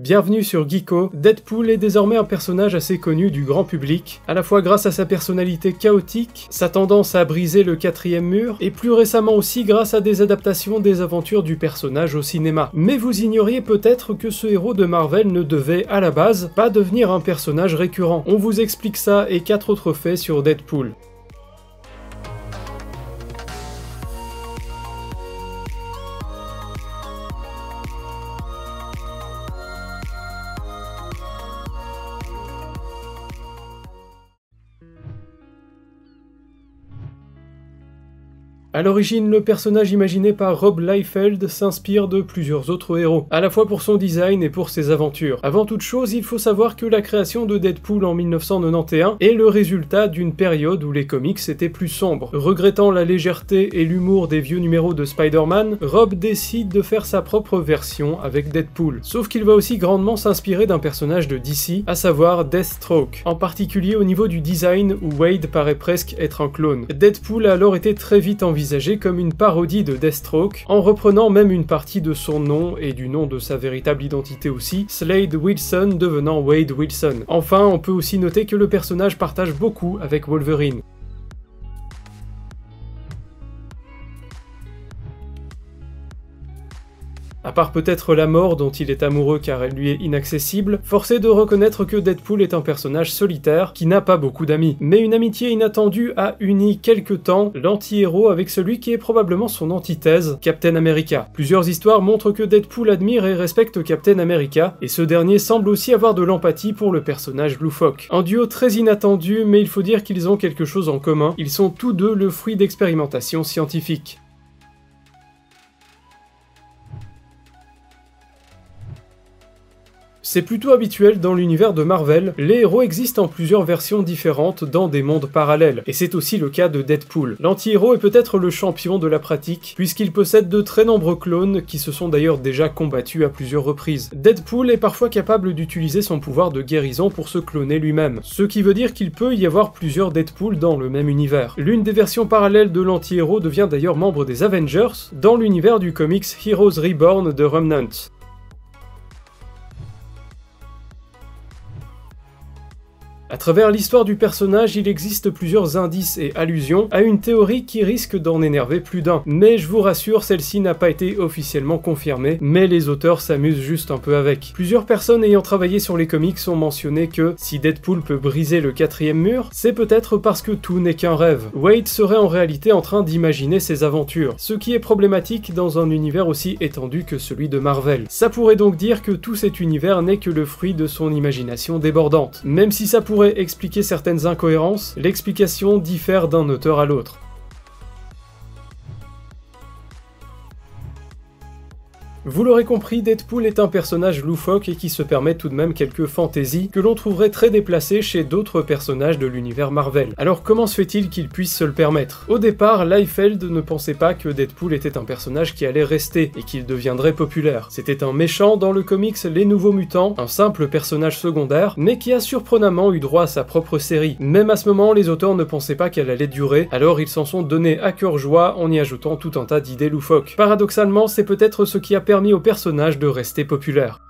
Bienvenue sur Geeko. Deadpool est désormais un personnage assez connu du grand public, à la fois grâce à sa personnalité chaotique, sa tendance à briser le quatrième mur, et plus récemment aussi grâce à des adaptations des aventures du personnage au cinéma. Mais vous ignoriez peut-être que ce héros de Marvel ne devait, à la base, pas devenir un personnage récurrent. On vous explique ça et 4 autres faits sur Deadpool. A l'origine, le personnage imaginé par Rob Liefeld s'inspire de plusieurs autres héros, à la fois pour son design et pour ses aventures. Avant toute chose, il faut savoir que la création de Deadpool en 1991 est le résultat d'une période où les comics étaient plus sombres. Regrettant la légèreté et l'humour des vieux numéros de Spider-Man, Rob décide de faire sa propre version avec Deadpool. Sauf qu'il va aussi grandement s'inspirer d'un personnage de DC, à savoir Deathstroke, en particulier au niveau du design où Wade paraît presque être un clone. Deadpool a alors été très vite envisagé comme une parodie de Deathstroke, en reprenant même une partie de son nom et du nom de sa véritable identité aussi, Slade Wilson devenant Wade Wilson. Enfin, on peut aussi noter que le personnage partage beaucoup avec Wolverine. À part peut-être la mort dont il est amoureux car elle lui est inaccessible, force est de reconnaître que Deadpool est un personnage solitaire qui n'a pas beaucoup d'amis. Mais une amitié inattendue a uni quelque temps l'anti-héros avec celui qui est probablement son antithèse, Captain America. Plusieurs histoires montrent que Deadpool admire et respecte Captain America, et ce dernier semble aussi avoir de l'empathie pour le personnage loufoque. Un duo très inattendu, mais il faut dire qu'ils ont quelque chose en commun, ils sont tous deux le fruit d'expérimentations scientifiques. C'est plutôt habituel dans l'univers de Marvel, les héros existent en plusieurs versions différentes dans des mondes parallèles, et c'est aussi le cas de Deadpool. L'anti-héros est peut-être le champion de la pratique, puisqu'il possède de très nombreux clones qui se sont d'ailleurs déjà combattus à plusieurs reprises. Deadpool est parfois capable d'utiliser son pouvoir de guérison pour se cloner lui-même, ce qui veut dire qu'il peut y avoir plusieurs Deadpool dans le même univers. L'une des versions parallèles de l'anti-héros devient d'ailleurs membre des Avengers, dans l'univers du comics Heroes Reborn de Remnant. À travers l'histoire du personnage, il existe plusieurs indices et allusions à une théorie qui risque d'en énerver plus d'un. Mais je vous rassure, celle-ci n'a pas été officiellement confirmée, mais les auteurs s'amusent juste un peu avec. Plusieurs personnes ayant travaillé sur les comics ont mentionné que si Deadpool peut briser le quatrième mur, c'est peut-être parce que tout n'est qu'un rêve. Wade serait en réalité en train d'imaginer ses aventures, ce qui est problématique dans un univers aussi étendu que celui de Marvel. Ça pourrait donc dire que tout cet univers n'est que le fruit de son imagination débordante. Même si ça pourrait expliquer certaines incohérences, l'explication diffère d'un auteur à l'autre. Vous l'aurez compris, Deadpool est un personnage loufoque et qui se permet tout de même quelques fantaisies que l'on trouverait très déplacées chez d'autres personnages de l'univers Marvel. Alors comment se fait-il qu'il puisse se le permettre? Au départ, Liefeld ne pensait pas que Deadpool était un personnage qui allait rester et qu'il deviendrait populaire. C'était un méchant dans le comics Les Nouveaux Mutants, un simple personnage secondaire, mais qui a surprenamment eu droit à sa propre série. Même à ce moment, les auteurs ne pensaient pas qu'elle allait durer, alors ils s'en sont donnés à cœur joie en y ajoutant tout un tas d'idées loufoques. Paradoxalement, c'est peut-être ce qui a permis au personnage de rester populaire.